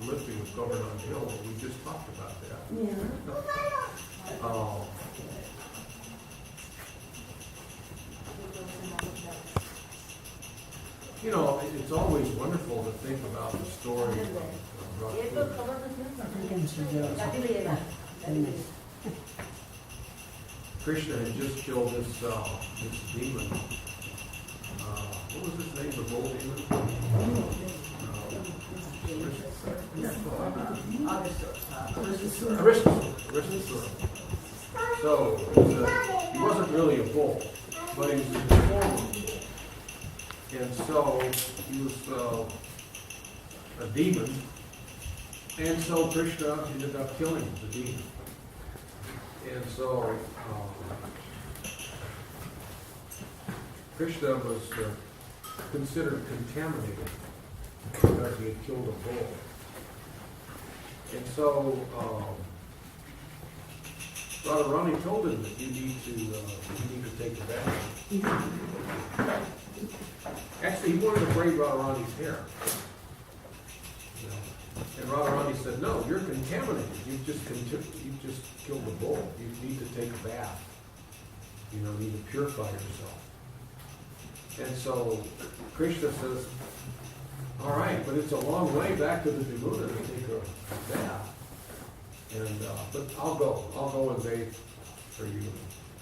lifting of Government Hill. We just talked about that. Yeah. You know, it's always wonderful to think about the story of Krishna had just killed this demon. What was his name, the bull demon? Aristasura. So he wasn't really a bull, but he was a form of bull. And so he was a demon, and so Krishna ended up killing the demon. And so Krishna was considered contaminated because he had killed a bull. And so Radharani told him that you need to take a bath. Actually, he wanted to braid Radharani's hair. You know. And Radharani said, "No, you're contaminated. You've just killed the bull. You need to take a bath. You know, you need to purify yourself." And so Krishna says, "All right, but it's a long way back to the Jamuna to take a bath. And but I'll go and bathe for you."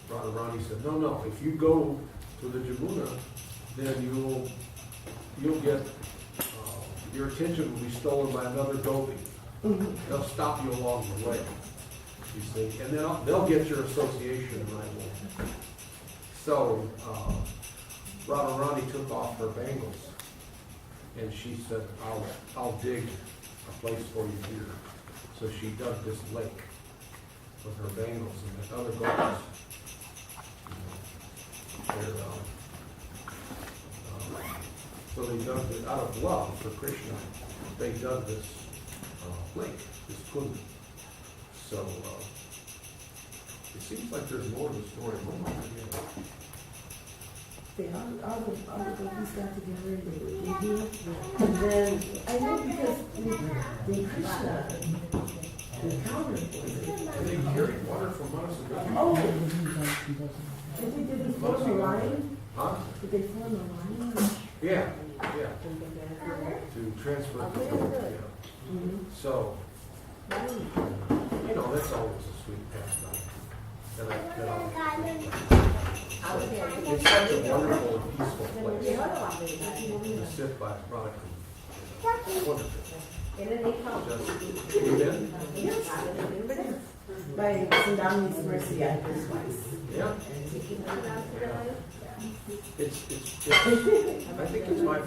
Radharani said, "No. If you go to the Jamuna, then you'll get your attention will be stolen by another gopi. They'll stop you along the way, you see, and then they'll get your association, and I won't." So Radharani took off her bangles, and she said, "I'll dig a place for you here." So she dug this lake with her bangles, and the other gopis, so they dug it out of love for Krishna. They dug this lake, this kund. So it seems like there's more to the story. All the gopis got together and they were digging. And then, I know because the Krishna encountered And they carried water from us. Oh! Did they form a line? Huh? Did they form a line? Yeah. To transfer the food, yeah. Mm-hmm. So, you know, that's always a sweet pastime. It's such a wonderful and peaceful place. You sit by Radha. Wonderful. Amen? By Sundami's mercy, I was twice. Yeah. It's I think it's my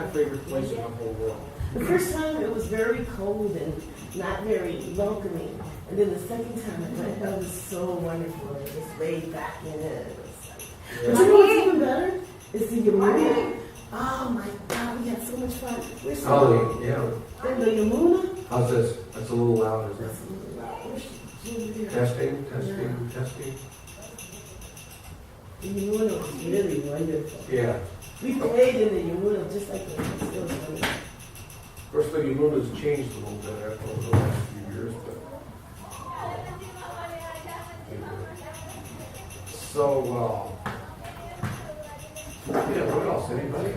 favorite place in the whole world. The first time it was very cold and not very welcoming. And then the second time I went, that was so wonderful. It just laid back in it. But you know what's even better? Is the Yamuna. Oh my God, we had so much fun. We're so yeah. And the Yamuna. How's this? That's a little loud, isn't it? That's a little loud. Testing. The Yamuna was really wonderful. Yeah. We played in the Yamuna just like the still wonderful. Of course, the Yamuna's changed a little bit over the last few years, but so yeah. What else? Anybody?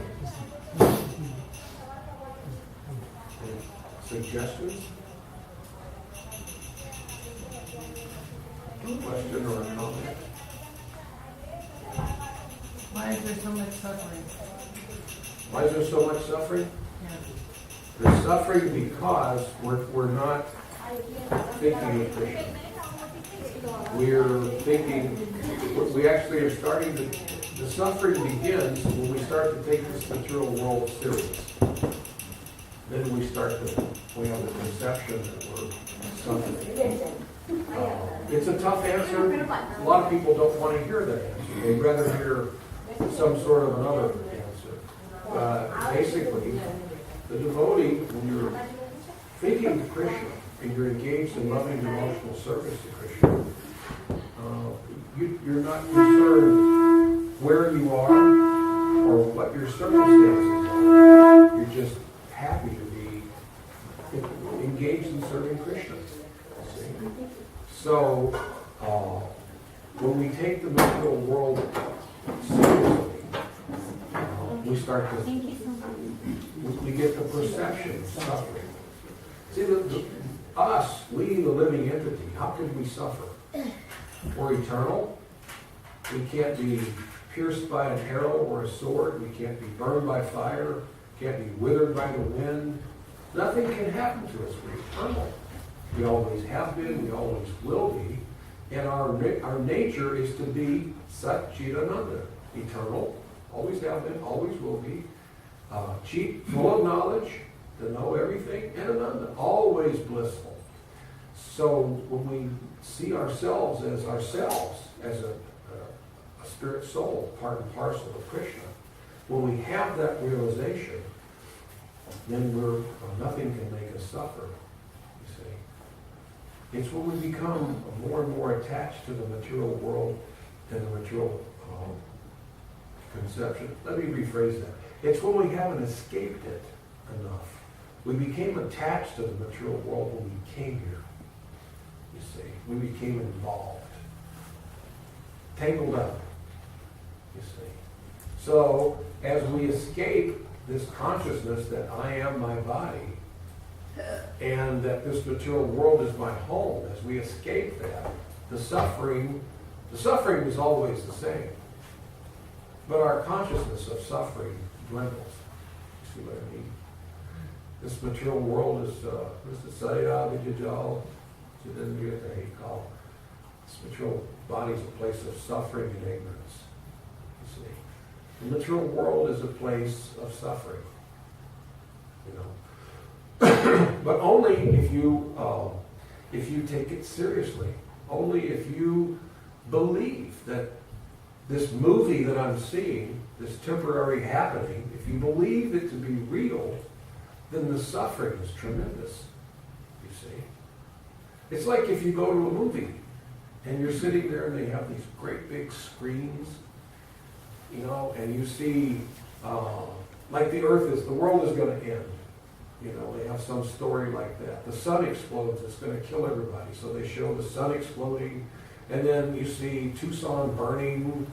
Any suggestions? Question or a comment? Why is there so much suffering? Why is there so much suffering? Yeah. There's suffering because we're not thinking of Krishna. We're thinking, we actually are starting to, the suffering begins when we start to take this material world serious. Then we have the conception that we're suffering. It's a tough answer. A lot of people don't want to hear that answer. They'd rather hear some sort of another answer. Basically, the devotee, when you're thinking of Krishna and you're engaged in loving devotional service to Krishna, you're not concerned where you are or what your circumstances are. You're just happy to be engaged in serving Krishna. See? So, when we take the material world seriously, we start to, we get the perception of suffering. See, us, we the living entity, how could we suffer? We're eternal. We can't be pierced by an arrow or a sword. We can't be burned by fire. Can't be withered by the wind. Nothing can happen to us. We're eternal. We always have been. We always will be. And our nature is to be Sat Jivananda, eternal. Always have been. Always will be. Full of knowledge, to know everything, and Ananda, always blissful. So when we see ourselves, as a spirit soul, part and parcel of Krishna, when we have that realization, then nothing can make us suffer, you see. It's when we become more and more attached to the material world and the material conception. Let me rephrase that. It's when we haven't escaped it enough. We became attached to the material world when we came here, you see. We became involved, tangled up, you see. So, as we escape this consciousness that I am my body, and that this material world is my home, as we escape that, the suffering is always the same. But our consciousness of suffering dwindles. You see what I mean? This material world is, this material body is a place of suffering and ignorance. You see, the material world is a place of suffering. You know, but only if you take it seriously. Only if you believe that this movie that I'm seeing, this temporary happening, if you believe it to be real, then the suffering is tremendous, you see. It's like if you go to a movie and you're sitting there and they have these great big screens, you know, and you see, like the world is going to end. You know, they have some story like that. The sun explodes, it's going to kill everybody. So they show the sun exploding, and then you see Tucson burning,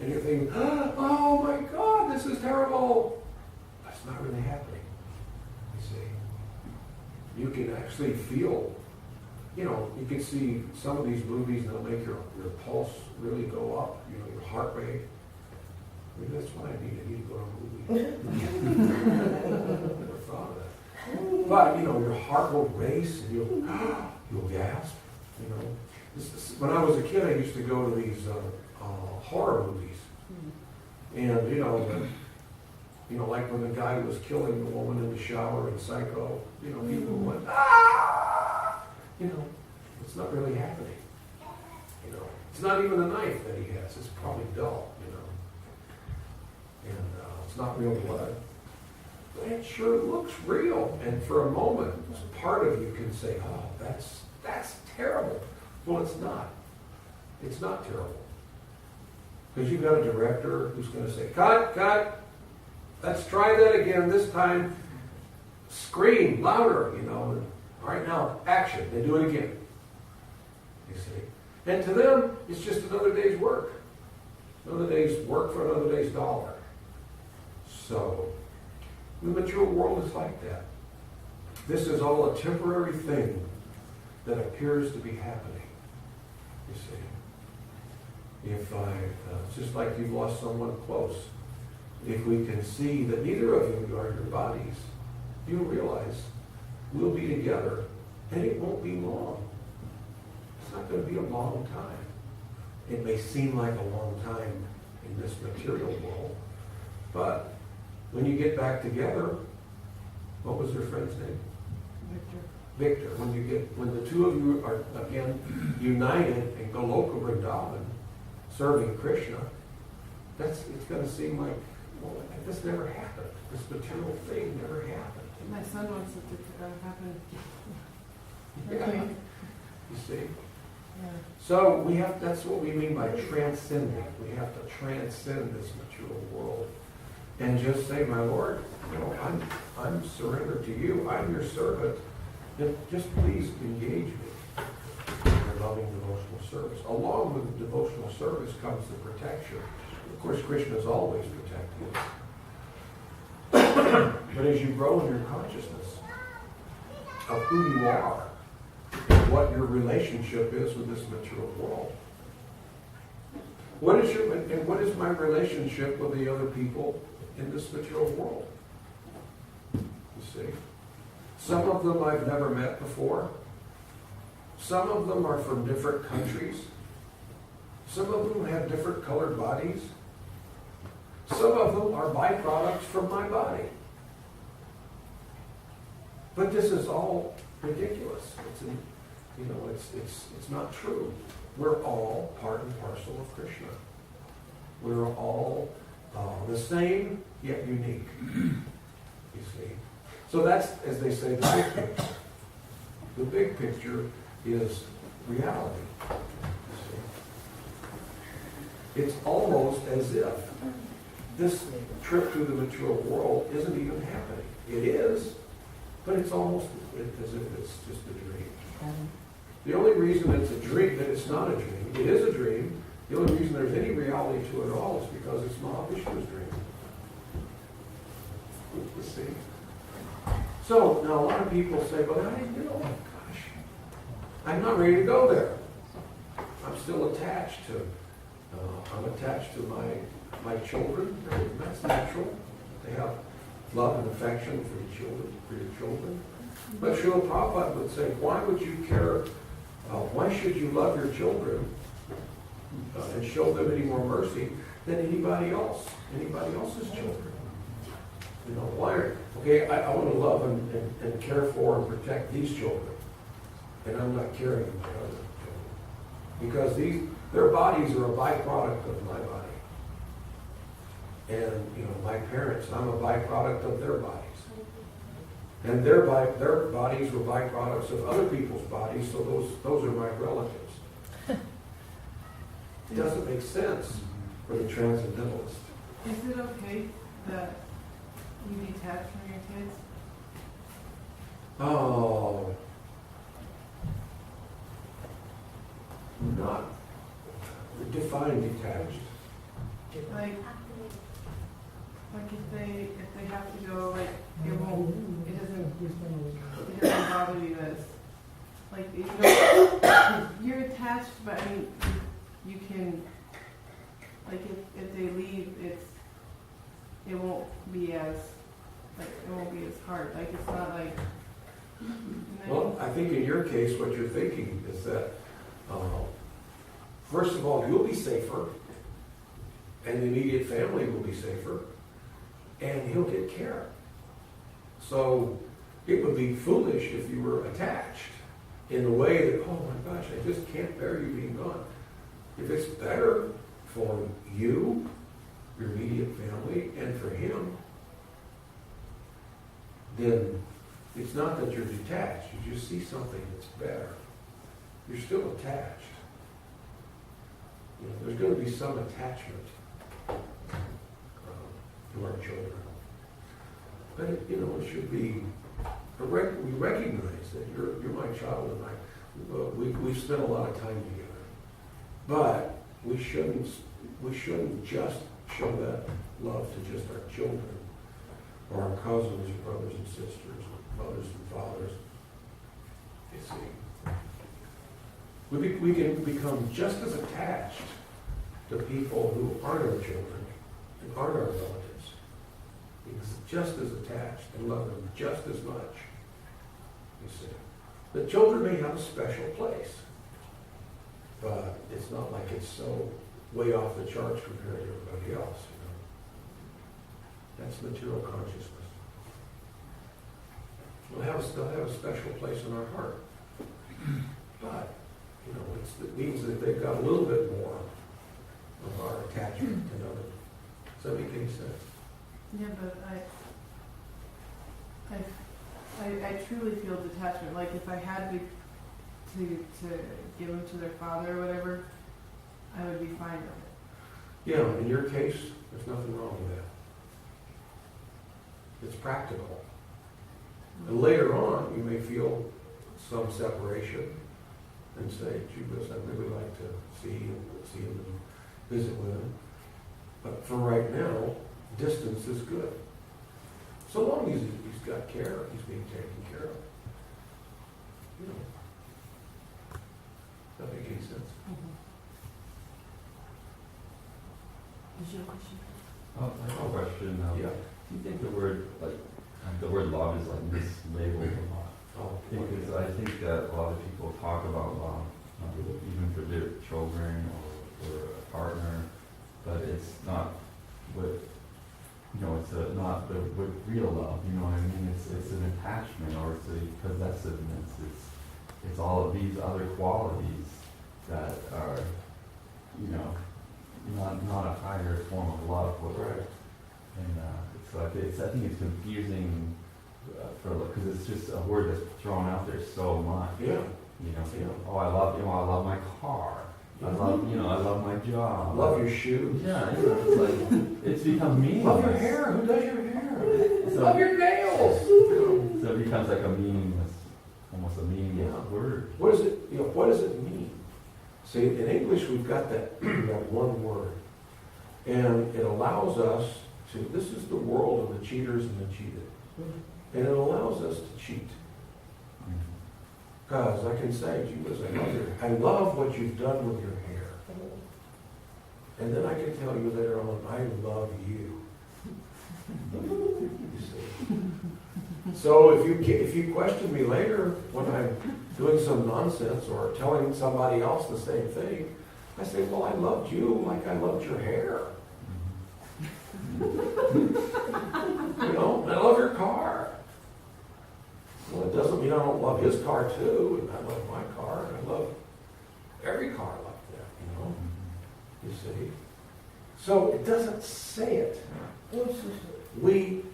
and you're thinking, oh my God, this is terrible. That's not really happening. You can actually feel, you know, you can see some of these movies that'll make your pulse really go up, you know, your heart rate. Maybe that's what I need. I need to go to a movie. I never thought of that. But, you know, your heart will race and you'll gasp, you know. When I was a kid, I used to go to these horror movies. And, you know, like when the guy was killing the woman in the shower in Psycho, you know, people went, ah! You know, it's not really happening. You know, it's not even a knife that he has. It's probably dull, you know. And it's not real blood. But it sure looks real. And for a moment, part of you can say, oh, that's terrible. Well, it's not. It's not terrible. Because you've got a director who's going to say, cut. Let's try that again. This time, scream louder, you know. And, all right, now, action. They do it again. You see. And to them, it's just another day's work. Another day's work for another day's dollar. So, the material world is like that. This is all a temporary thing that appears to be happening. You see. If it's just like you've lost someone close. If we can see that neither of you are your bodies, you realize we'll be together, and it won't be long. It's not going to be a long time. It may seem like a long time in this material world, but when you get back together, what was your friend's name? Victor. When the two of you are again united in Goloka Vrindavan, serving Krishna, it's going to seem like, well, this never happened. This material thing never happened. My son wants it to happen. Yeah. You see? Yeah. So that's what we mean by transcending. We have to transcend this material world and just say, my Lord, you know, I'm surrendered to you. I'm your servant. just please engage me in your loving devotional service. Along with the devotional service comes the protection. Of course, Krishna is always protecting us. But as you grow in your consciousness of who you are and what your relationship is with this material world, what is my relationship with the other people in this material world? You see? Some of them I've never met before. Some of them are from different countries. Some of them have different colored bodies. Some of them are byproducts from my body. But this is all ridiculous. It's not true. We're all part and parcel of Krishna. We're all the same, yet unique. You see? So that's, as they say, the big picture. The big picture is reality. You see? It's almost as if this trip through the material world isn't even happening. It is, but it's almost as if it's just a dream. The only reason it's a dream, that it's not a dream, it is a dream. The only reason there's any reality to it all is because it's Mahavishnu's dream. You see? So, now a lot of people say, but gosh, I'm not ready to go there. I'm still attached to, my children. That's natural. They have love and affection for your children. But Srila Prabhupada would say, why would you care, why should you love your children and show them any more mercy than anybody else's children? You know, I want to love and care for and protect these children, and I'm not caring about other children. Because their bodies are a byproduct of my body. And, my parents, I'm a byproduct of their bodies. And their bodies were byproducts of other people's bodies, so those are my relatives. It doesn't make sense for the transcendentalist. Is it okay that you detach from your kids? Oh, not define detached. Like if they have to go, like it doesn't bother you as like you're attached, but I mean you can, like if they leave, it won't be as hard. Like it's not like. Well, I think in your case, what you're thinking is that first of all, you'll be safer, and the immediate family will be safer, and he'll get care. So it would be foolish if you were attached in the way that, oh my gosh, I just can't bear you being gone. If it's better for you, your immediate family, and for him, then it's not that you're detached. You just see something that's better. You're still attached. There's going to be some attachment to our children. But it should be, we recognize that you're my child and we've spent a lot of time together. But we shouldn't just show that love to just our children or our cousins, or brothers and sisters, or mothers and fathers. You see, we can become just as attached to people who aren't our children and aren't our relatives. Just as attached and love them just as much. You see, the children may have a special place, but it's not like it's so way off the charts compared to everybody else. That's material consciousness. They'll have a special place in our heart, but it means that they've got a little bit more of our attachment to them. Does that make any sense? Yeah, but I truly feel detachment. Like if I had to give them to their father or whatever, I would be fine with it. Yeah, in your case, there's nothing wrong with that. It's practical. And later on, you may feel some separation and say, gee whiz, I'd really like to see him and visit with him. But for right now, distance is good. So long as he's got care, he's being taken care of. You know, does that make any sense? Is your question? I have a question. Yeah. Do you think the word love is like mislabeled a lot? Oh, Because I think that a lot of people talk about love, even for their children or a partner, but it's not what, it's not the real love, you know what I mean? It's an attachment or it's a possessiveness. It's all of these other qualities that are, not a higher form of love. Right. And I think it's confusing because it's just a word that's thrown out there so much. Yeah. Oh, I love my car. I love my job. Love your shoes. Yeah, it's like it's become meaningless. Love your hair. Who does your hair? So, Love your nails. So it becomes like almost a meaningless word. What is it? What does it mean? See, in English we've got that one word, and it allows us to. This is the world of the cheaters and the cheated, and it allows us to cheat. Because I can say, I love what you've done with your hair. And then I can tell you later on, I love you. You see? So if you question me later when I'm doing some nonsense or telling somebody else the same thing, I say, well, I loved you like I loved your hair. I love your car. Well, it doesn't mean I don't love his car too, and I love my car, and I love every car like that, you see. So it doesn't say it. We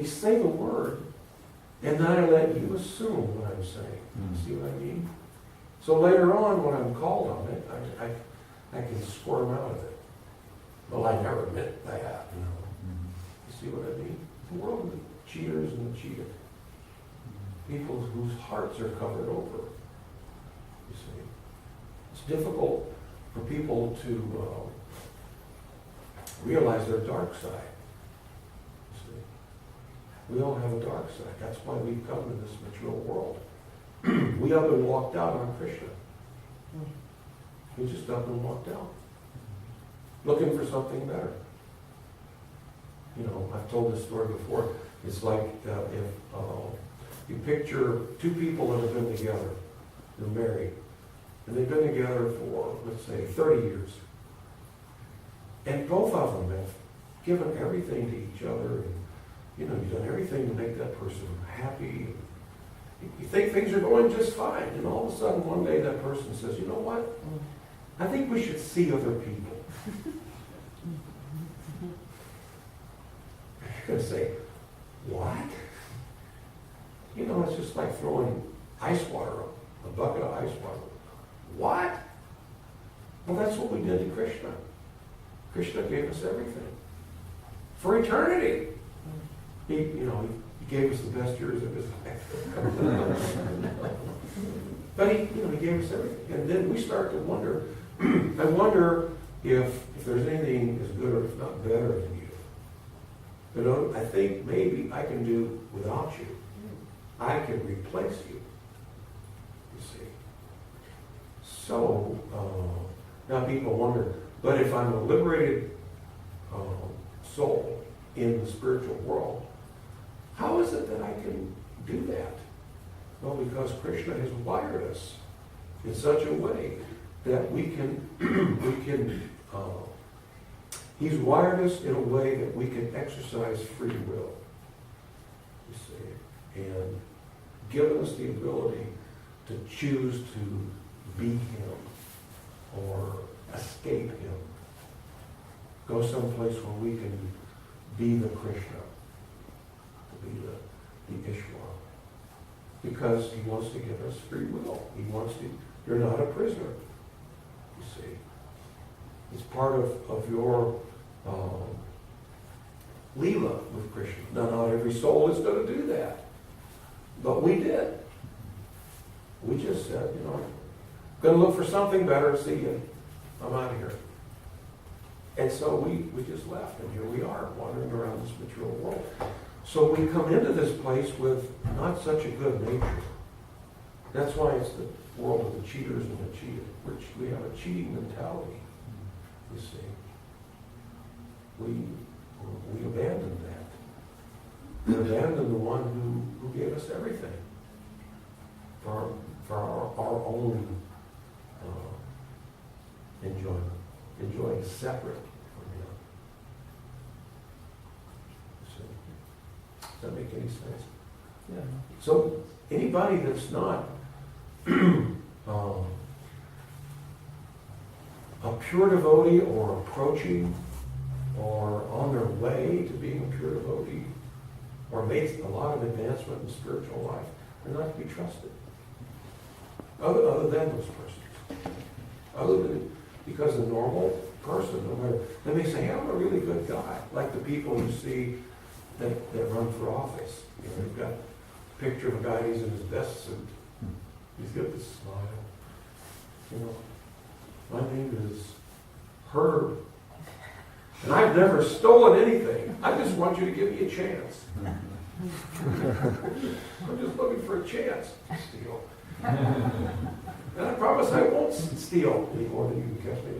say the word, and then I let you assume what I'm saying. See what I mean? So later on, when I'm called on it, I can squirm out of it. Well, I never meant that, You see what I mean? The world of the cheaters and the cheated. People whose hearts are covered over. You see, it's difficult for people to realize their dark side. You see, we all have a dark side. That's why we come in this material world. We up and walked out on Krishna. We just up and walked out, looking for something better. I've told this story before. It's like if you picture two people that have been together, they're married, and they've been together for, let's say, 30 years. And both of them have given everything to each other, and, you've done everything to make that person happy. You think things are going just fine, and all of a sudden one day that person says, you know what? I think we should see other people. You're going to say, what? It's just like throwing ice water, a bucket of ice water. What? Well, that's what we did to Krishna. Krishna gave us everything. For eternity. He gave us the best years of his life. But he gave us everything. And then we start to wonder, I wonder if there's anything as good or if not better than you. I think maybe I can do without you. I can replace you. You see. So, now people wonder, but if I'm a liberated soul in the spiritual world, how is it that I can do that? Well, because Krishna has wired us in such a way that we can, he's wired us in a way that we can exercise free will, you see, and given us the ability to choose to be him or escape him. Go someplace where we can be the Krishna, to be the Ishwar. Because he wants to give us free will. He wants to, you're not a prisoner, you see. It's part of your Leela with Krishna. Now, not every soul is going to do that. But we did. We just said, gonna look for something better, see you, I'm out of here. And so we just left, and here we are, wandering around this material world. So we come into this place with not such a good nature. That's why it's the world of the cheaters and the cheated. We have a cheating mentality, you see. We abandoned that. We abandoned the one who gave us everything for our own enjoyment, enjoying separate from Him. See? Does that make any sense? Yeah. So anybody that's not a pure devotee or approaching or on their way to being a pure devotee or made a lot of advancement in spiritual life, they're not to be trusted. Other than those persons. Other than, because a normal person, no matter, they may say, hey, I'm a really good guy. Like the people you see that run for office. They've got a picture of a guy, he's in his best suit. He's got this smile. My name is Herb. And I've never stolen anything. I just want you to give me a chance. I'm just looking for a chance to steal. And I promise I won't steal any more than you can catch me.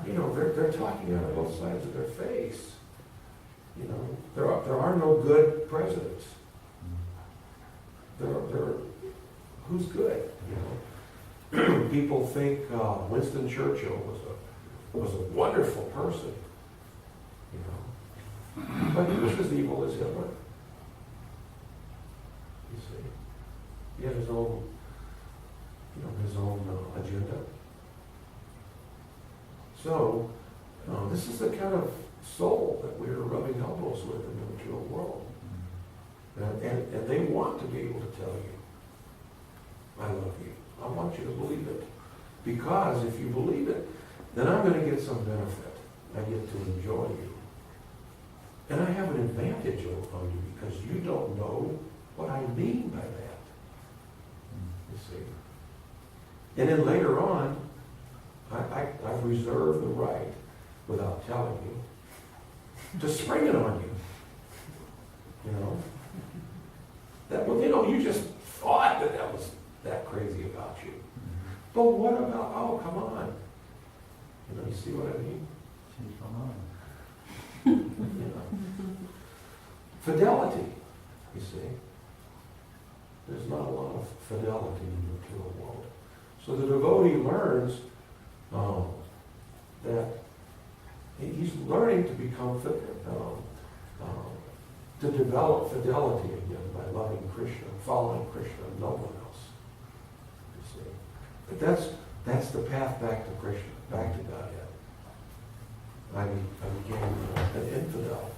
They're talking out of both sides of their face. There are no good presidents. Who's good? People think Winston Churchill was a wonderful person. But he was as evil as Hitler. You see, he had his own agenda. So, this is the kind of soul that we're rubbing elbows with in the material world. And they want to be able to tell you, I love you. I want you to believe it. Because if you believe it, then I'm going to get some benefit. I get to enjoy you. And I have an advantage on you because you don't know what I mean by that. You see. And then later on, I've reserved the right, without telling you, to spring it on you. You just thought that was that crazy about you. But what about, oh, come on. You see what I mean? Fidelity, you see. There's not a lot of fidelity in the material world. So the devotee learns that he's learning to become to develop fidelity again by loving Krishna, following Krishna, and no one else. You see. But that's the path back to Krishna, back to Godhead. I became an infidel.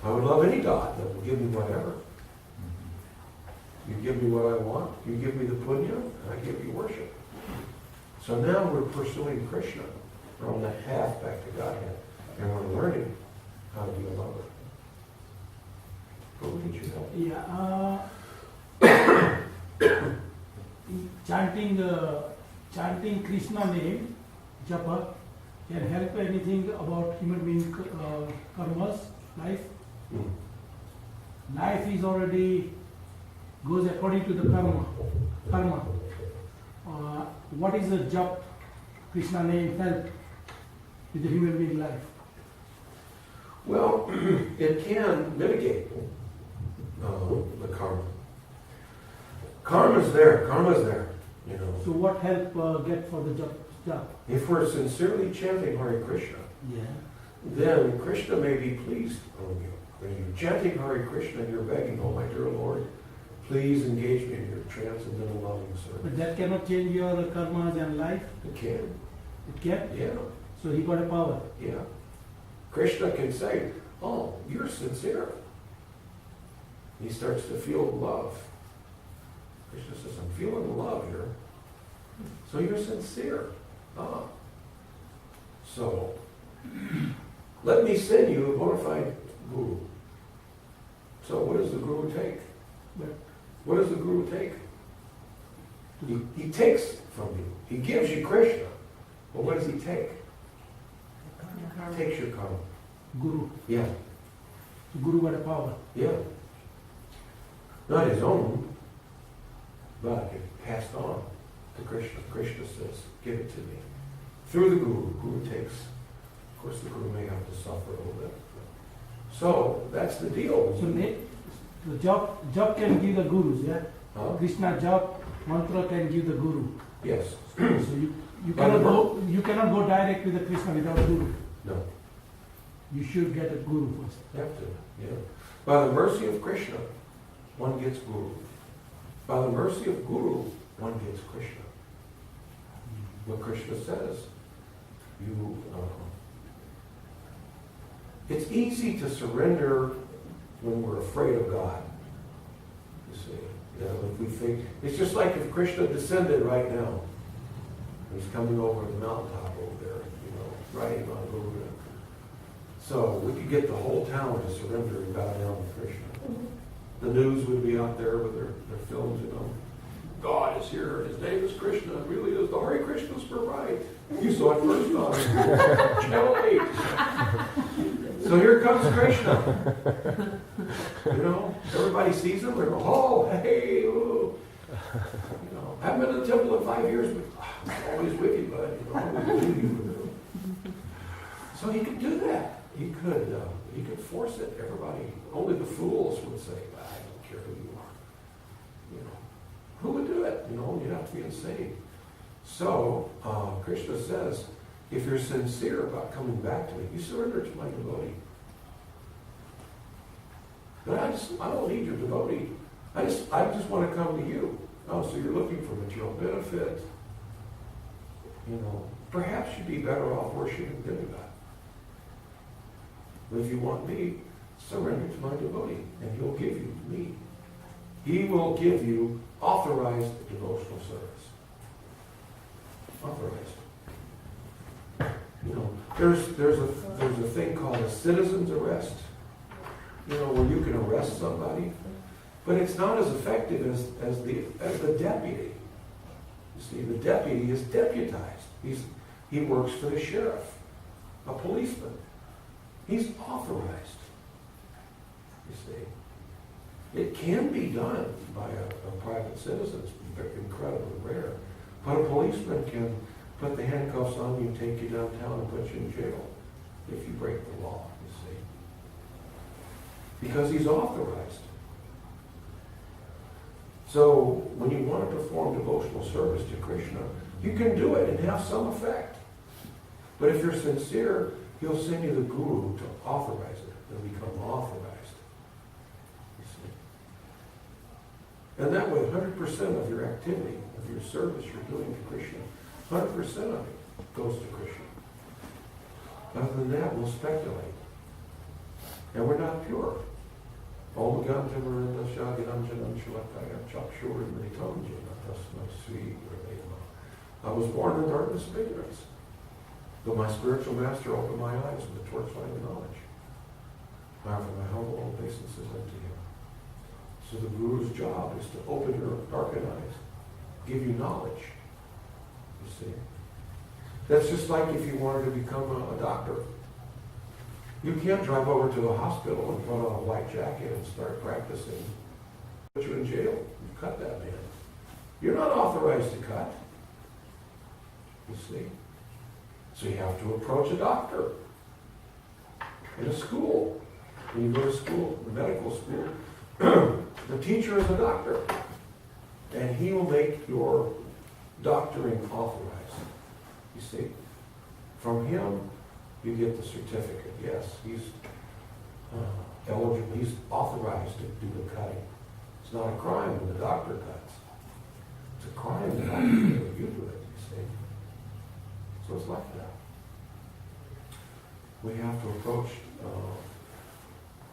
I would love any God that would give me whatever. You give me what I want. You give me the punya, and I give you worship. So now we're pursuing Krishna. We're on the path back to Godhead, and we're learning how to be a lover. What would you help? Yeah. Chanting Krishna name, japa, can help anything about human being karmas, life. Life is already goes according to the karma. What is the jap, Krishna name help with the human being life? Well, it can mitigate the karma. Karma's there. So what help get for the jap? If we're sincerely chanting Hare Krishna, then Krishna may be pleased on you. When you're chanting Hare Krishna and you're begging, oh my dear Lord, please engage me in your transcendental loving service. But that cannot change your karmas and life? It can. It can? Yeah. So he got a power? Yeah. Krishna can say, oh, you're sincere. He starts to feel love. Krishna says, I'm feeling love here. So you're sincere. So, let me send you a bona fide guru. So what does the guru take? But What does the Guru take? He takes from you. He gives you Krishna. But what does he take? He takes your karma. Guru. Yeah, So Guru got a power. yeah. Not his own, but it passed on to Krishna. Krishna says, give it to me. Through the Guru. Guru takes. Of course, the Guru may have to suffer a little bit. So, that's the deal. So the job can give the gurus, yeah? Huh? Krishna job, mantra can give the guru. Yes. So you cannot go direct with the Krishna without guru. No. You should get a guru first. You have to, yeah. By the mercy of Krishna, one gets Guru. By the mercy of Guru, one gets Krishna. What Krishna says, it's easy to surrender when we're afraid of God. You see, if we think, it's just like if Krishna descended right now. He's coming over the mountaintop over there, riding on Garuda. So we could get the whole town to surrender and bow down to Krishna. The news would be out there with their films, God is here, his name is Krishna, it really is the Hare Krishnas were right. You saw it first on Channel 8. So here comes Krishna. Everybody sees him, they're going, oh, hey, ooh. Haven't been to the temple in 5 years, but I'm always with you, bud. Always with you. So he could do that. He could force it. Everybody, only the fools would say, I don't care who you are. Who would do it? You'd have to be insane. So, Krishna says, if you're sincere about coming back to me, you surrender to my devotee. But I don't need your devotee. I just want to come to you. Oh, so you're looking for material benefit. Perhaps you'd be better off worshiping demigod. But if you want me, surrender to my devotee, and he'll give you me. He will give you authorized devotional service. Authorized. There's a thing called a citizen's arrest. Where you can arrest somebody, but it's not as effective as the deputy. You see, the deputy is deputized. He works for the sheriff, a policeman. He's authorized. You see, it can be done by a private citizen. It's incredibly rare, but a policeman can put the handcuffs on you, take you downtown, and put you in jail if you break the law. You see, because he's authorized. So when you want to perform devotional service to Krishna, you can do it and have some effect. But if you're sincere, he'll send you the Guru to authorize it. It'll become authorized. You see. And that way, 100% of your activity, of your service you're doing to Krishna, 100% of it goes to Krishna. Other than that, we'll speculate. And we're not pure. I was born in darkness of ignorance, but my spiritual master opened my eyes with the torchlight of knowledge. However, my humble obeisance is unto him. So the Guru's job is to open your darkened eyes, give you knowledge. You see? That's just like if you wanted to become a doctor. You can't drive over to the hospital and put on a white jacket and start practicing. Put you in jail. You cut that man. You're not authorized to cut. You see? So you have to approach a doctor in a school. When you go to school, the medical school, the teacher is a doctor. And he will make your doctoring authorized. You see? From him, you get the certificate. Yes, he's eligible. He's authorized to do the cutting. It's not a crime when the doctor cuts. It's a crime when you do it, you see. So it's like that. We have to approach a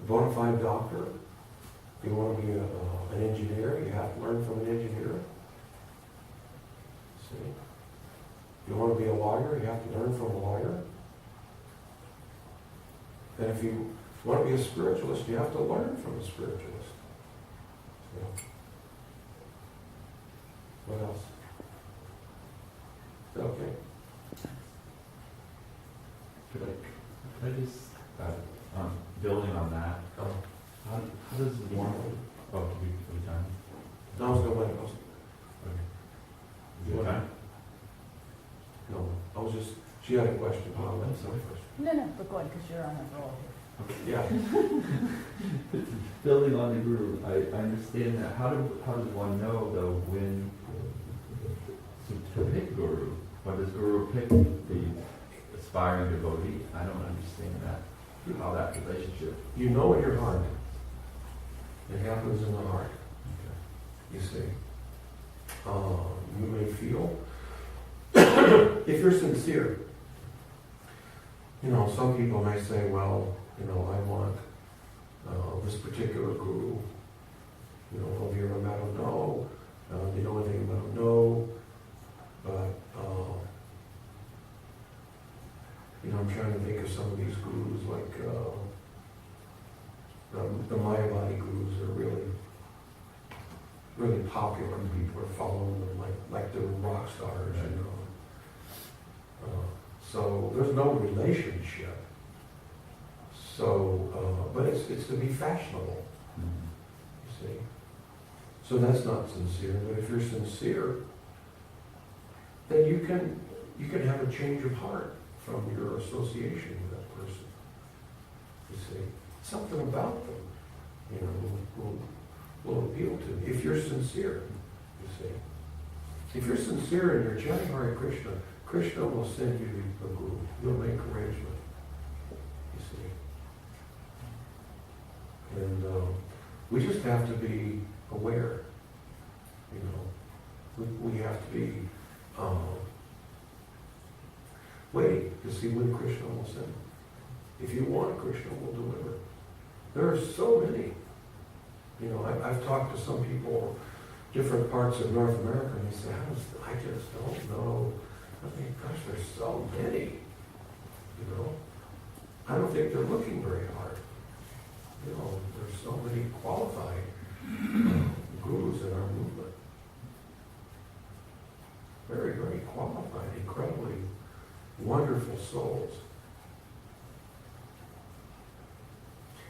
bona fide doctor. If you want to be an engineer, you have to learn from an engineer. See? If you want to be a lawyer, you have to learn from a lawyer. And if you want to be a spiritualist, you have to learn from a spiritualist. Okay. Could I just, building on that, Oh, how does one, oh, we done? no, I was gonna wait. Is it time? No, I was just, she had a question. I'll let somebody first. No, but go ahead, because you're on a roll here. Yeah. Building on the guru, I understand that. How does one know though when to pick guru? When does guru pick the aspiring devotee? I don't understand that. How that relationship. You know in your heart. It happens in the heart. You see. You may feel, if you're sincere, you know, some people may say, well, you know, I want this particular guru. You know, have you ever met him? No. Do you know anything about him? No. But, you know, I'm trying to think of some of these gurus, like the Mayavadi gurus are really popular. People are following them like they're rock stars, you know. So there's no relationship. So, but it's to be fashionable, you see. So that's not sincere. But if you're sincere, then you can have a change of heart from your association with that person. You see, something about them, you know, will appeal to you if you're sincere. You see, if you're sincere and you're chanting Hare Krishna, Krishna will send you a guru. He'll make arrangement. You see, and we just have to be aware. You know, we have to be waiting to see when Krishna will send. If you want, Krishna will deliver. There are so many. You know, I've talked to some people, different parts of North America, and they say, I just don't know. I mean, gosh, there's so many. You know, I don't think they're looking very hard. You know, there's so many qualified gurus in our movement. Very, very qualified, incredibly wonderful souls.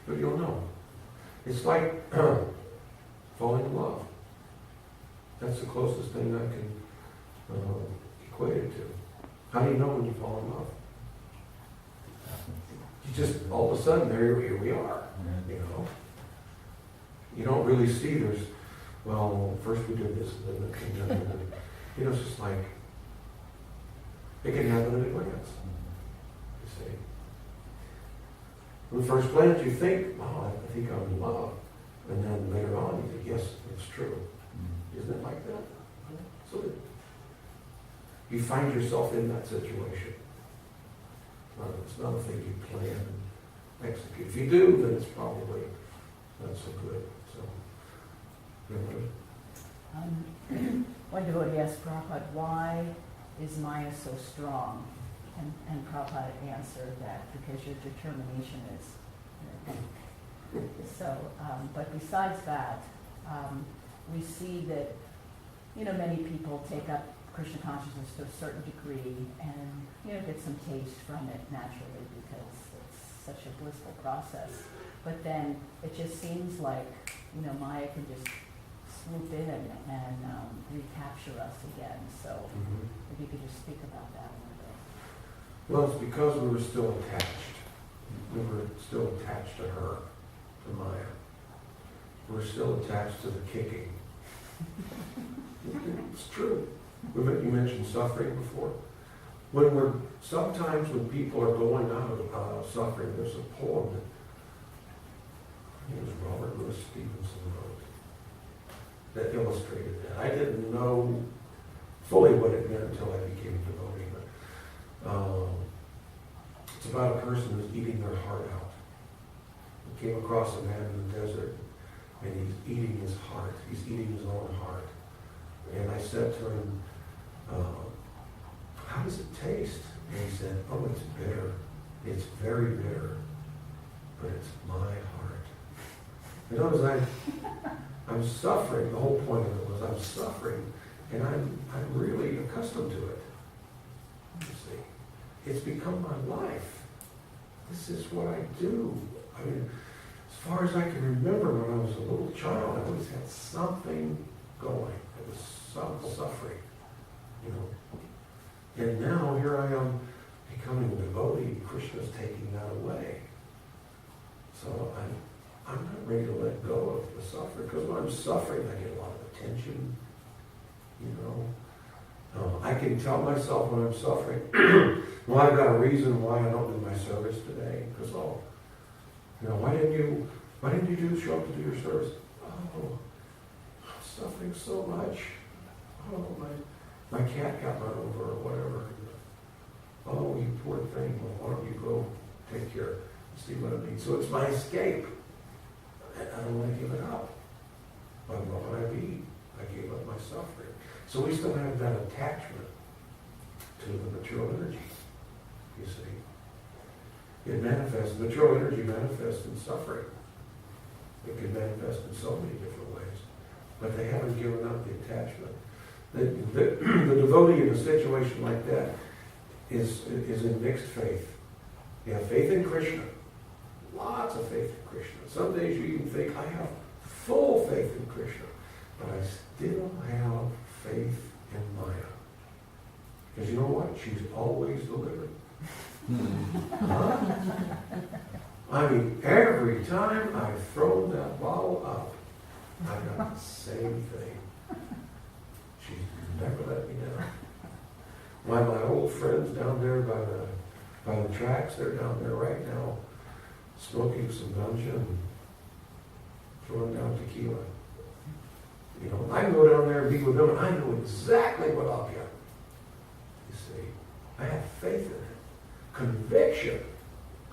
But you'll know. It's like falling in love. That's the closest thing I can equate it to. How do you know when you fall in love? You just, all of a sudden, here we are, you know. You don't really see there's, well, first we did this, and then you know, it's just like, it can happen at a glance, you see. At the first glance, you think, oh, I think I'm in love. And then later on, you think, yes, it's true. Isn't it like that? So you find yourself in that situation. It's not a thing you plan and execute. If you do, then it's probably not so good. So, One devotee asked Prabhupada, why is Maya so strong? And Prabhupada answered that because your determination is weak. So, but besides that, we see that, you know, many people take up Krishna consciousness to a certain degree and, you know, get some taste from it naturally because it's such a blissful process. But then it just seems like, you know, Maya can just swoop in and recapture us again. So if you could just speak about that a little bit. well, it's because we were still attached. We were still attached to her, to Maya. We're still attached to the kicking. It's true. You mentioned suffering before. Sometimes when people are going out of suffering, there's a poem that I think it was Robert Louis Stevenson wrote that illustrated that. I didn't know fully what it meant until I became a devotee, but it's about a person who's eating their heart out. He came across a man in the desert, and he's eating his heart. He's eating his own heart. And I said to him, how does it taste? And he said, oh, it's bitter. It's very bitter, but it's my heart. In other words, I'm suffering. The whole point of it was I'm suffering, and I'm really accustomed to it. it's become my life. This is what I do. I mean, as far as I can remember when I was a little child, I always had something going. It was some suffering, you know. And now here I am becoming a devotee. Krishna's taking that away. So I'm not ready to let go of the suffering, because when I'm suffering, I get a lot of attention, you know. I can tell myself when I'm suffering, well, I've got a reason why I don't do my service today, because, you know, why didn't you show up to do your service? Oh, I'm suffering so much. Oh, my cat got run over or whatever. Oh, you poor thing. Well, why don't you go take care and see what it needs? So it's my escape. And I don't want to give it up. But what would I be? I gave up my suffering. So we still have that attachment to the material energy, you see. It manifests, material energy manifests in suffering. It can manifest in so many different ways. But they haven't given up the attachment. The devotee in a situation like that is in mixed faith. You have faith in Krishna. Lots of faith in Krishna. Some days you even think, I have full faith in Krishna. But I still have faith in Maya. Because you know what? She's always delivered. Huh? I mean, every time I've thrown that bottle up, I got the same thing. She's never let me down. My old friends down there by the tracks, they're down there right now smoking some ganja and throwing down tequila. You know, I can go down there and be with them, and I know exactly what I'll get. You see, I have faith in it. Conviction.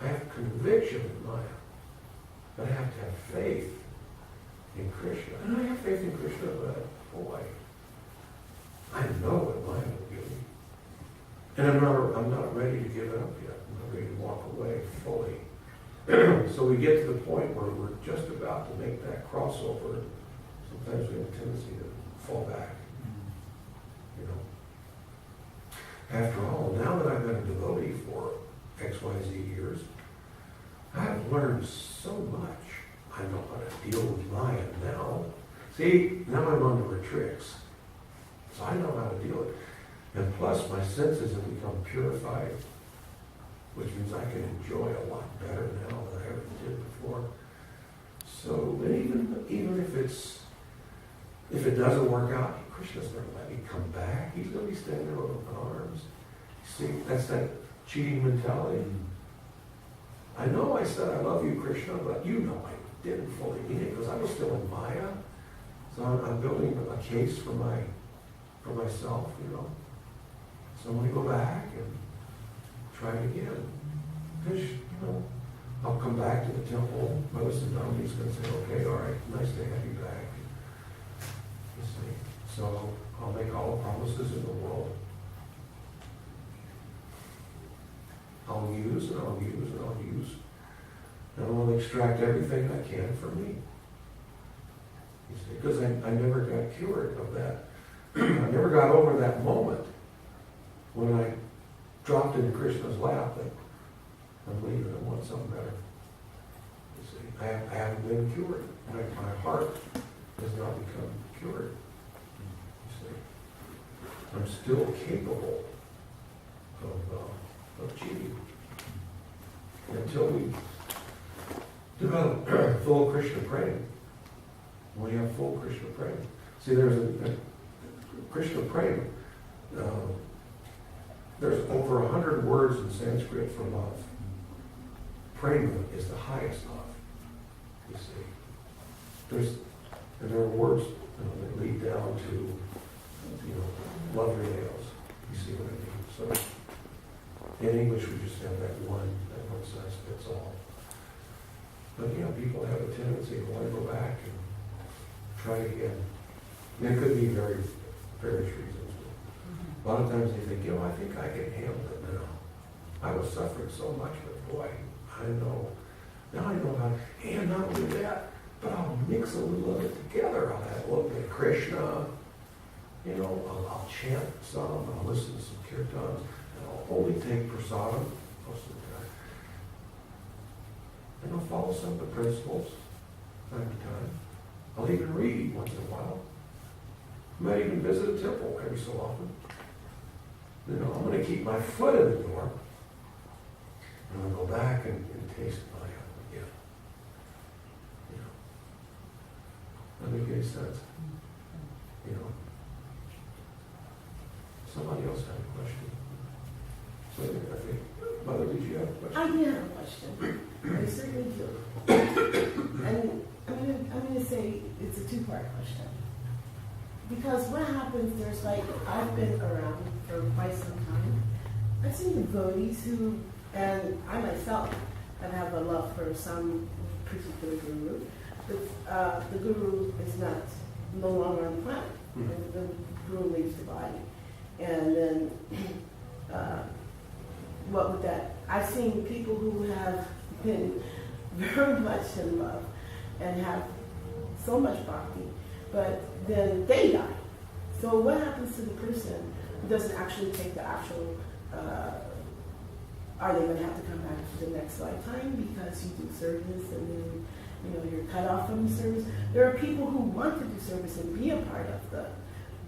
I have conviction in Maya. But I have to have faith in Krishna. And I have faith in Krishna, but boy, I know what Maya will give me. And I'm not ready to give it up yet. I'm not ready to walk away fully. So we get to the point where we're just about to make that crossover. Sometimes we have a tendency to fall back. You know. After all, now that I've been a devotee for XYZ years, I've learned so much. I know how to deal with Maya now. See, now I'm on the tricks. So I know how to deal with it. And plus, my senses have become purified, which means I can enjoy a lot better now than I ever did before. So even if it doesn't work out, Krishna's going to let me come back. He's going to be standing there with open arms. See, that's that cheating mentality. I know I said I love you, Krishna, but you know I didn't fully mean it because I was still in Maya. So I'm building a case for myself, you know. So I'm going to go back and try it again. Because, you know, I'll come back to the temple. Mother Sundami's going to say, okay, all right, nice to have you back. You see. So I'll make all the promises in the world. I'll use and I'll use and I'll use. And I'll extract everything I can from me. You see, because I never got cured of that. I never got over that moment when I dropped into Krishna's lap that I'm leaving, I want something better. You see, I haven't been cured. My heart has not become cured. You see, I'm still capable of cheating until we develop full Krishna prema. When you have full Krishna prema, see, there's a Krishna prema. There's over 100 words in Sanskrit for love. Prema is the highest love. You see, and there are words that lead down to, love your nails. You see what I mean? So in English, we just have that one size fits all. But people have a tendency to want to go back and try again. And it could be various reasons. A lot of times they think, I think I can handle it now. I was suffering so much, but boy, I know. Now I know how, and not only that, but I'll mix a little of it together. I'll have a little bit of Krishna, I'll chant some, I'll listen to some kirtans, and I'll only take prasadam most of the time. And I'll follow some of the principles time to time. I'll even read once in a while. I might even visit a temple every so often. You know, I'm going to keep my foot in the door. And I'm going to go back and taste my again. You know. Doesn't make any sense. You know. Somebody else had a question. So I think, Mother, did you have a question? I do have a question. I certainly do. And I'm going to say it's a two-part question. Because what happens, there's like, I've been around for quite some time. I've seen devotees who, and I myself, have a love for some particular guru, but the guru is no longer on the planet. Mm-hmm. The guru leaves the body. And then, what would that, I've seen people who have been very much in love and have so much bhakti, but then they die. So what happens to the person who doesn't actually take the actual, are they going to have to come back to the next lifetime because you do service and then, you're cut off from the service? There are people who want to do service and be a part of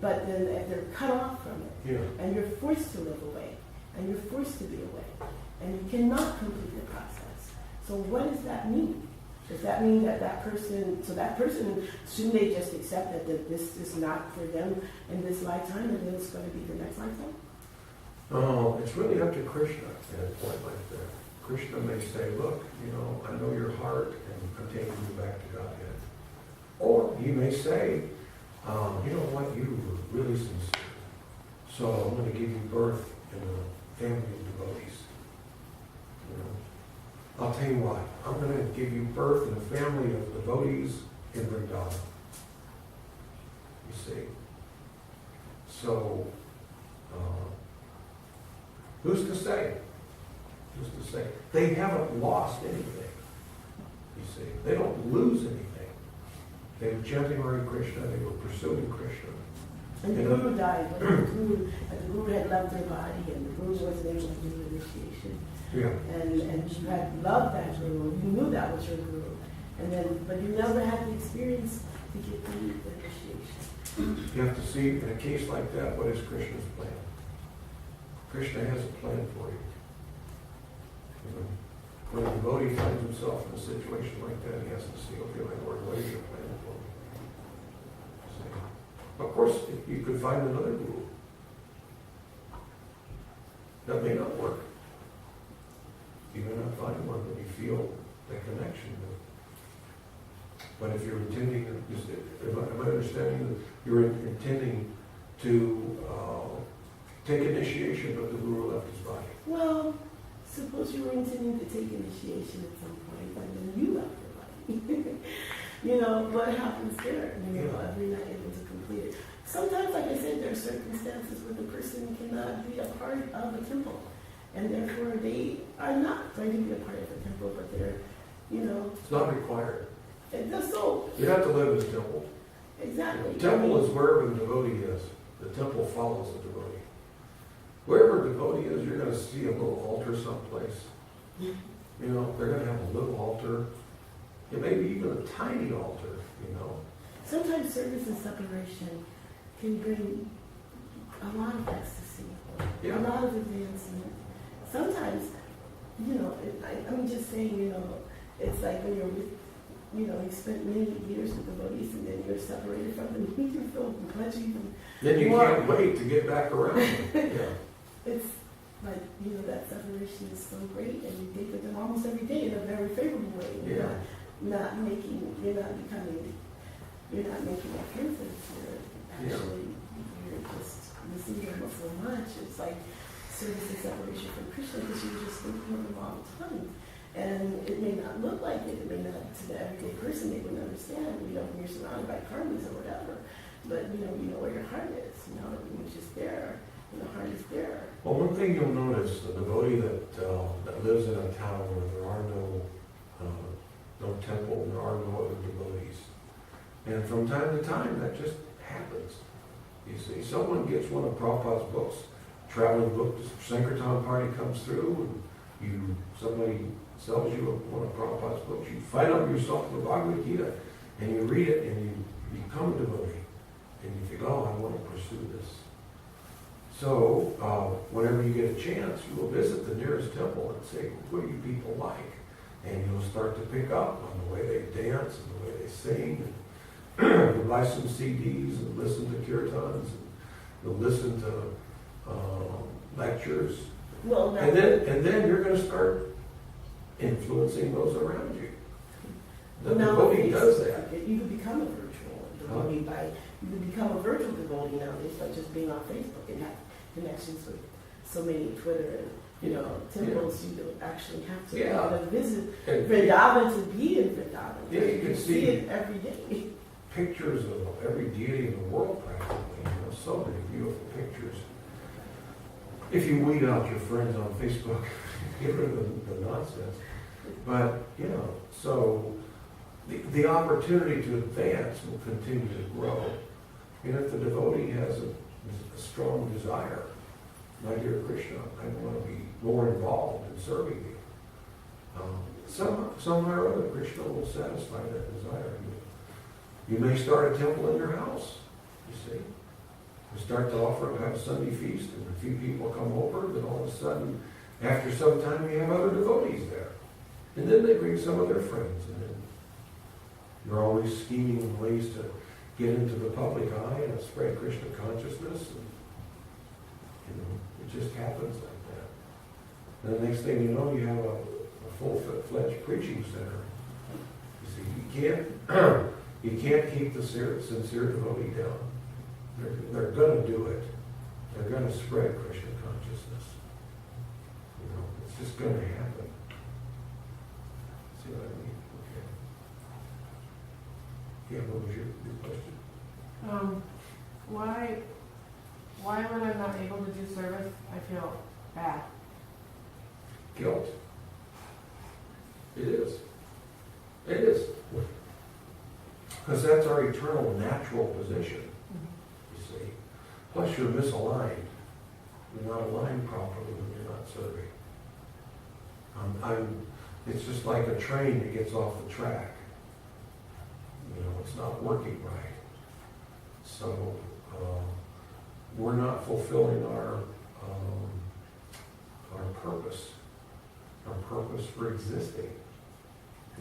but then if they're cut off from it, Yeah. and you're forced to live away, and you're forced to be away, and you cannot complete the process. So what does that mean? Does that mean that person, shouldn't they just accept that this is not for them in this lifetime and then it's going to be the next lifetime? Oh, it's really up to Krishna at a point like that. Krishna may say, look, I know your heart and I'm taking you back to Godhead. Or he may say, you know what, you were really sincere. So I'm going to give you birth in a family of devotees. I'll tell you what, I'm going to give you birth in a family of devotees in Vrindavan. You see? So, who's to say? Who's to say? They haven't lost anything. You see? They don't lose anything. They were chanting Hare Krishna, they were pursuing Krishna. And the guru died, but the guru had left their body, and the guru wasn't able to do the initiation. Yeah. And you had loved that guru, you knew that was your guru, but you never had the experience to get the initiation. You have to see, in a case like that, what is Krishna's plan? Krishna has a plan for you. When a devotee finds himself in a situation like that, he has to see, okay, my Lord, what is your plan for me? See? Of course, you could find another guru. That may not work. You may not find one that you feel that connection with. But if you're intending, am I understanding that you're intending to take initiation, but the guru left his body? Well, suppose you were intending to take initiation at some point, and then you left your body. What happens there? If you're not able to complete it. Sometimes, like I said, there are circumstances where the person cannot be a part of a temple. And therefore, they are not going to be a part of the temple, but they're, It's not required. And so, You have to live in the temple. exactly. The temple is wherever the devotee is. The temple follows the devotee. Wherever a devotee is, you're going to see a little altar someplace. They're going to have a little altar. It may be even a tiny altar, Sometimes service and separation can bring a lot of ecstasy, Yeah. a lot of advancement. Sometimes, I'm just saying, it's like when you're with, you spent many years with devotees and then you're separated from them, you feel much even Then you more. can't wait to get back around. Yeah. It's like, that separation is so great and you date with them almost every day in a very favorable way. Yeah. You're not making offenses. You're just missing them so much. It's like service and separation from Krishna because you're just thinking of them all the time. And it may not look like it. It may not, to the everyday person, they wouldn't understand. When you're surrounded by karmas or whatever. But, you know where your heart is. It's just there. And the heart is there. Well, one thing you'll notice, the devotee that lives in a town where there are no temple, there are no other devotees. And from time to time, that just happens. You see, someone gets one of Prabhupada's books traveling book Sankirtan party comes through, and somebody sells you one of Prabhupada's books, you find out yourself the Bhagavad Gita, and you read it, and you become a devotee, and you think, oh, I want to pursue this. So, whenever you get a chance, you will visit the nearest temple and say, what do you people like? And you'll start to pick up on the way they dance and the way they sing. And you buy some CDs and listen to kirtans, and you'll listen to lectures. Well, now, And then you're going to start influencing those around you. The now devotee does that. You can become a virtual devotee you can become a virtual devotee nowadays by just being on Facebook and have connections with so many Twitter and temples. You don't actually have to Yeah. go to visit And Vrindavan to be in Vrindavan. Yeah, you can see it every day. pictures of every deity in the world practically. So many beautiful pictures. If you weed out your friends on Facebook, get rid of the nonsense. But, so the opportunity to advance will continue to grow. And if the devotee has a strong desire, my dear Krishna, I want to be more involved in serving you. Somehow or other, Krishna will satisfy that desire. You may start a temple in your house, you see. You start to offer, have a Sunday feast, and a few people come over, then all of a sudden, after some time, you have other devotees there. And then they bring some of their friends, and then you're always scheming ways to get into the public eye and spread Krishna consciousness. And, it just happens like that. And the next thing you know, you have a full-fledged preaching center. You see, you can't keep the sincere devotee down. They're going to do it. They're going to spread Krishna consciousness. It's just going to happen. See what I mean? Okay. Yeah, what was your question? Why when I'm not able to do service, I feel bad? Guilt. It is. It is. Because that's our eternal natural position, you see. Plus you're misaligned. You're not aligned properly when you're not serving. It's just like a train that gets off the track. It's not working right. So we're not fulfilling our purpose. Our purpose for existing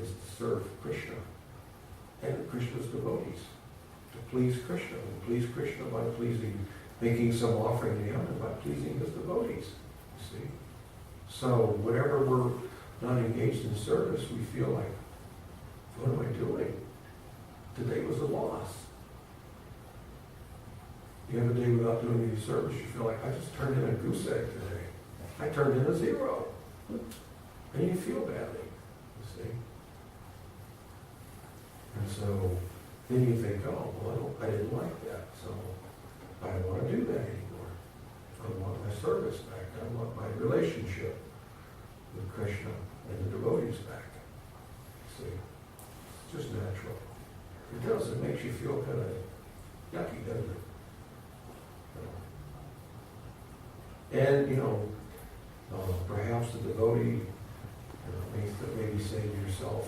is to serve Krishna and Krishna's devotees, to please Krishna, and please Krishna by making some offering to him and by pleasing his devotees, you see. So whenever we're not engaged in service, we feel like, what am I doing? Today was a loss. You have a day without doing any service, you feel like, I just turned in a goose egg today. I turned in a 0. And you feel badly, you see. And so then you think, oh, well, I didn't like that, so I don't want to do that anymore. I want my service back. I want my relationship with Krishna and the devotees back. See, it's just natural. It does. It makes you feel kind of yucky, doesn't it? And, perhaps the devotee maybe say to yourself,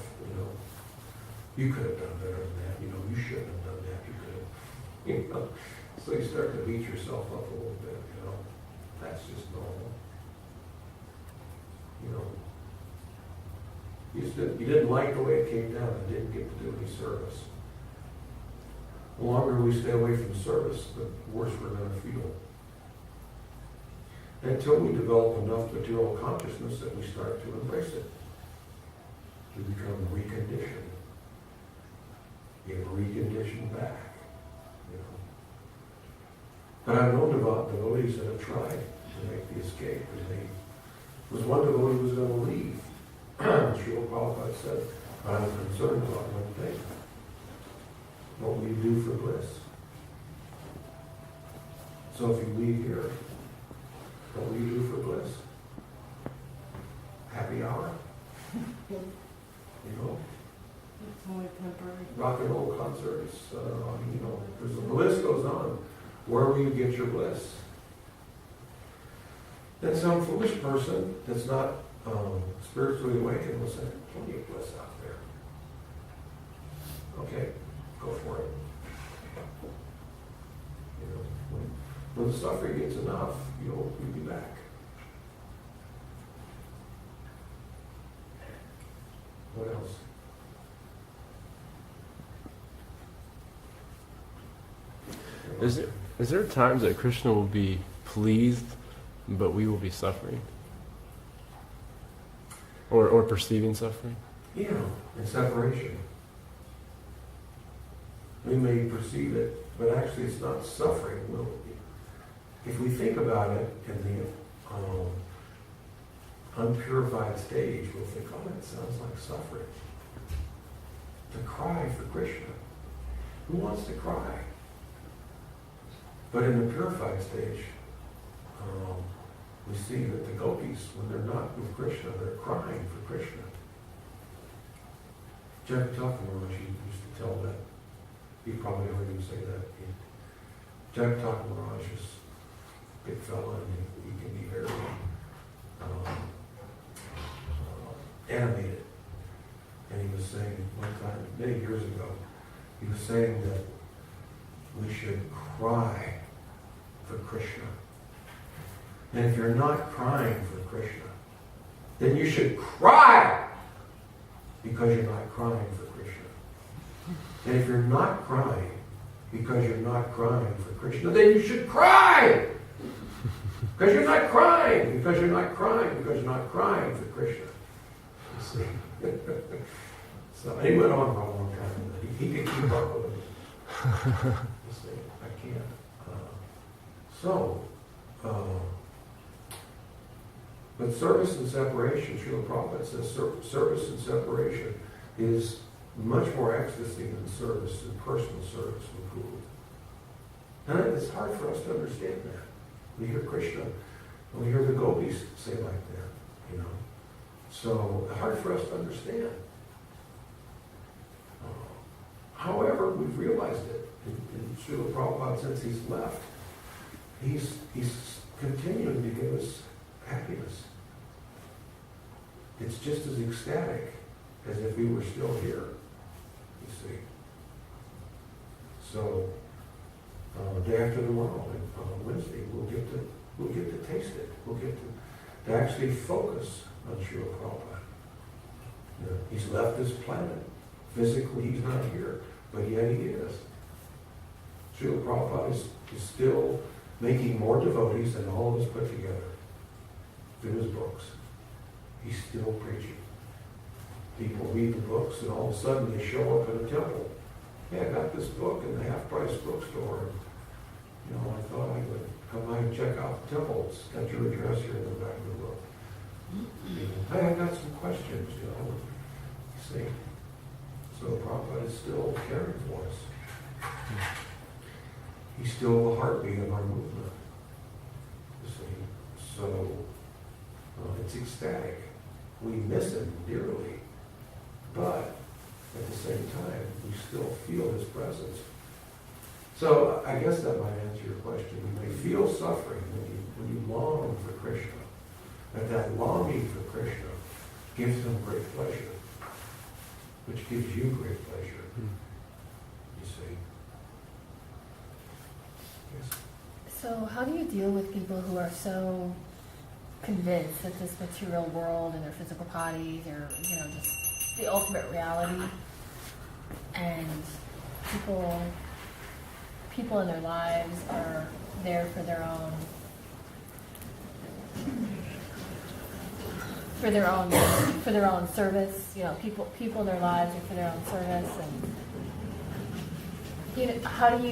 you could have done better than that. You shouldn't have done that. You could have. So you start to beat yourself up a little bit. That's just normal. You didn't like the way it came down. And didn't get to do any service. The longer we stay away from service, the worse we're going to feel. Until we develop enough material consciousness that we start to embrace it. We become reconditioned. You get reconditioned back. But I've known devotees that have tried to make the escape. And was one devotee who was going to leave. Srila Prabhupada said, I'm concerned about one thing. What will you do for bliss? So if you leave here, what will you do for bliss? Happy hour? It's only temporary. Rock and roll concerts, there's the list goes on. Where will you get your bliss? And some foolish person that's not spiritually awakened will say, plenty of bliss out there. Okay, go for it. You know, when the suffering gets enough, you'll be back. What else? Is there times that Krishna will be pleased, but we will be suffering? Or perceiving suffering? Yeah, in separation. We may perceive it, but actually it's not suffering. Well, if we think about it in the unpurified stage, we'll think, oh, that sounds like suffering. To cry for Krishna. Who wants to cry? But in the purified stage, we see that the gopis, when they're not with Krishna, they're crying for Krishna. Jagataka Maharaj used to tell that. You probably heard him say that. Jagataka Maharaj is a big fella, and he can be very animated. And he was saying one time, many years ago, he was saying that we should cry for Krishna. And if you're not crying for Krishna, then you should cry because you're not crying for Krishna. And if you're not crying because you're not crying for Krishna, then you should cry because you're not crying, because you're not crying, because you're not crying for Krishna. You see? So he went on for a long time. He could keep up with it. You see, I can't. But service and separation, Srila Prabhupada says service and separation is much more ecstasy than service and personal service with Guru. And it's hard for us to understand that. We hear Krishna, and we hear the gopis say like that, you know. So hard for us to understand. However, we've realized it. In Srila Prabhupada, since he's left, he's continuing to give us happiness. It's just as ecstatic as if we were still here, you see. So, day after tomorrow, on Wednesday, we'll get to taste it. We'll get to actually focus on Srila Prabhupada. You know, he's left this planet. Physically, he's not here, but yet he is. Srila Prabhupada is still making more devotees than all of us put together through his books. He's still preaching. People read the books, and all of a sudden they show up in a temple. Hey, I got this book in the half-price bookstore. You know, I thought I would come by and check out the temple. It's got your address here in the back of the book. You know, hey, I got some questions, you know. You see? So Prabhupada is still caring for us. He's still the heartbeat of our movement. You see? So it's ecstatic. We miss him dearly, but at the same time, we still feel his presence. So I guess that might answer your question. You may feel suffering when you long for Krishna, but that longing for Krishna gives him great pleasure, which gives you great pleasure. You see? Yes. So how do you deal with people who are so convinced that this material world and their physical bodies are, you know, just the ultimate reality, and people in their lives are there for their own service, you know, people in their lives are for their own service, and you know, how do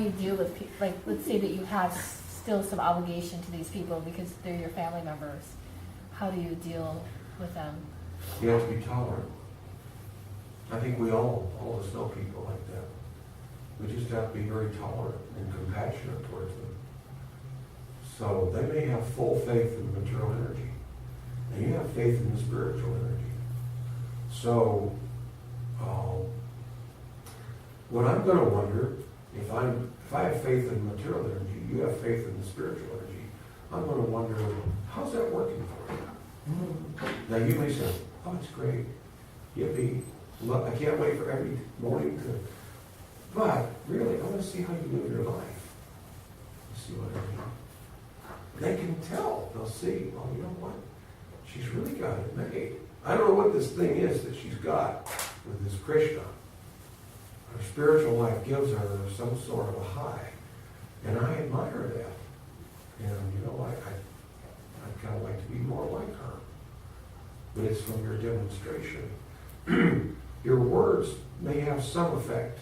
you deal with people, like, let's say that you have still some obligation to these people because they're your family members. How do you deal with them? You have to be tolerant. I think we all of us know people like that. We just have to be very tolerant and compassionate towards them. So they may have full faith in the material energy, and you have faith in the spiritual energy. So what I'm going to wonder, if I have faith in material energy, you have faith in the spiritual energy, I'm gonna wonder, how's that working for you? Now you may say, oh, it's great, yippee, look, I can't wait for every morning to, but really, I wanna see how you live your life. You see what I mean? They can tell, they'll see, oh, you know what? She's really got it made. I don't know what this thing is that she's got with this Krishna. Her spiritual life gives her some sort of a high. And I admire that. And you know, I'd kind of like to be more like her. But it's from your demonstration. Your words may have some effect,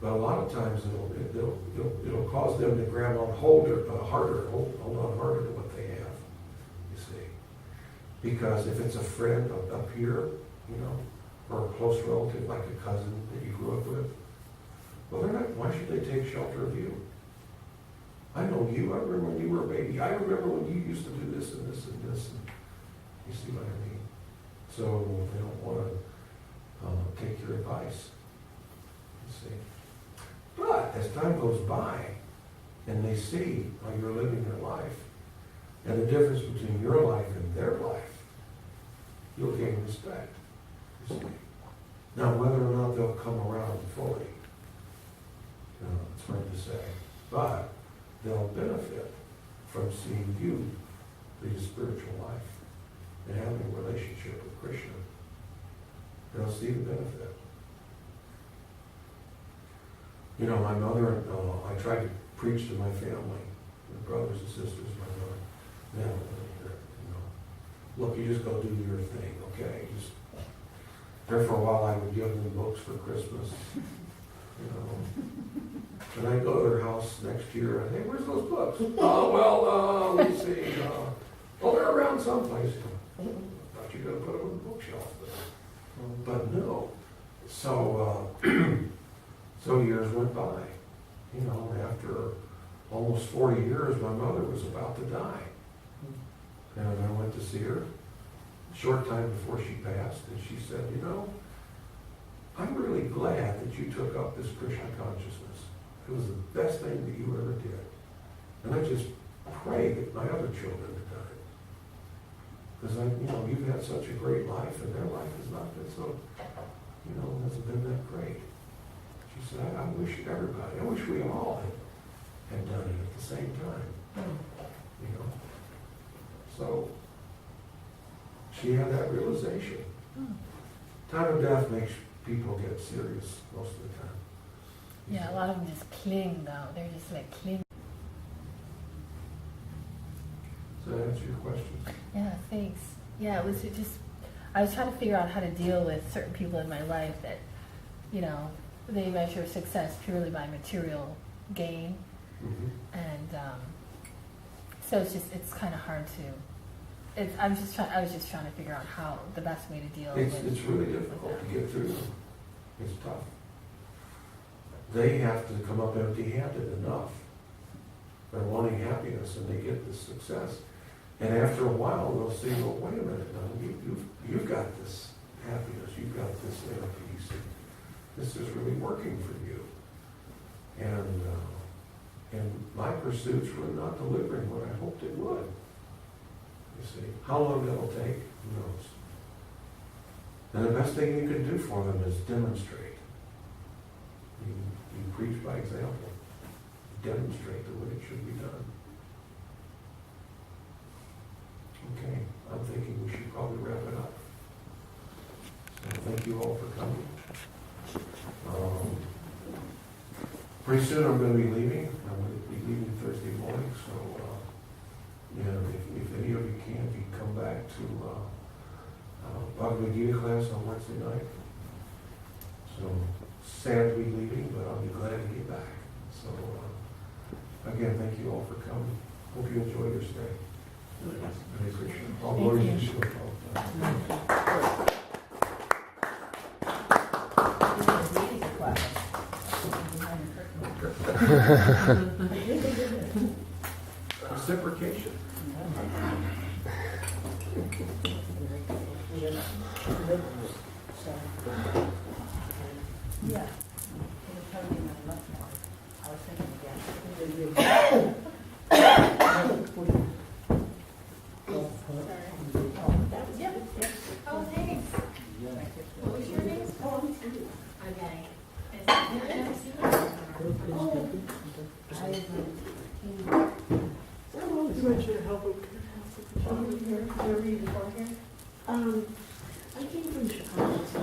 but a lot of times it'll cause them to grab on hold on harder to what they have, you see. Because if it's a friend up here, you know, or a close relative like a cousin that you grew up with, well, they're not, why should they take shelter of you? I know you, I remember when you were a baby, I remember when you used to do this and this and this, and you see what I mean? So they don't want to take your advice, you see. But as time goes by, and they see how you're living your life, and the difference between your life and their life, you'll gain respect, you see. Now, whether or not they'll come around fully, it's hard to say. But they'll benefit from seeing you lead a spiritual life and having a relationship with Krishna. They'll see the benefit. You know, my mother, I tried to preach to my family, my brothers and sisters, my mother. Look, you just go do your thing, okay? Just there for a while, I would give them books for Christmas. You know, and I'd go to their house next year and, hey, where's those books? Oh, well, let me see. Oh, they're around someplace. I thought you were going to put them on the bookshelf. But no. So, so years went by. You know, after almost 40 years, my mother was about to die. And I went to see her a short time before she passed, and she said, you know, I'm really glad that you took up this Krishna consciousness. It was the best thing that you ever did. And I just pray that my other children had done it. Because, you know, you've had such a great life, and their life has not been so, you know, hasn't been that great. She said, I wish everybody, I wish we all had done it at the same time. You know? So, she had that realization. Time of death makes people get serious most of the time. Yeah, a lot of them just cling though. They're just like cling. Does that answer your question? Yeah, thanks. Yeah, it was just, I was trying to figure out how to deal with certain people in my life that, you know, they measure success purely by material gain. Mm-hmm. And so it's kind of hard to, I was just trying to figure out how, the best way to deal with it. It's really difficult to get through them. It's tough. They have to come up empty-handed enough. They're wanting happiness and they get this success. And after a while, they'll see, well, wait a minute, now, you've got this happiness, you've got this inner peace, and this is really working for you. And my pursuits were not delivering what I hoped it would. You see, how long that'll take, who knows? And the best thing you can do for them is demonstrate. You preach by example. Demonstrate the way it should be done. Okay, I'm thinking we should probably wrap it up. So thank you all for coming. Pretty soon I'm going to be leaving. I'm going to be leaving Thursday morning, so if any of you can, if you can come back to Bhagavad Gita class on Wednesday night. So sad to be leaving, but I'll be glad to get back. So again, thank you all for coming. Hope you enjoy your stay. Hare Krishna. All glory to Shiva Prabhupada. Reciprocation. Yeah. It'll tell you my left now. I was thinking again. Oh, thanks. What was your name? Okay. I came from Chicago, so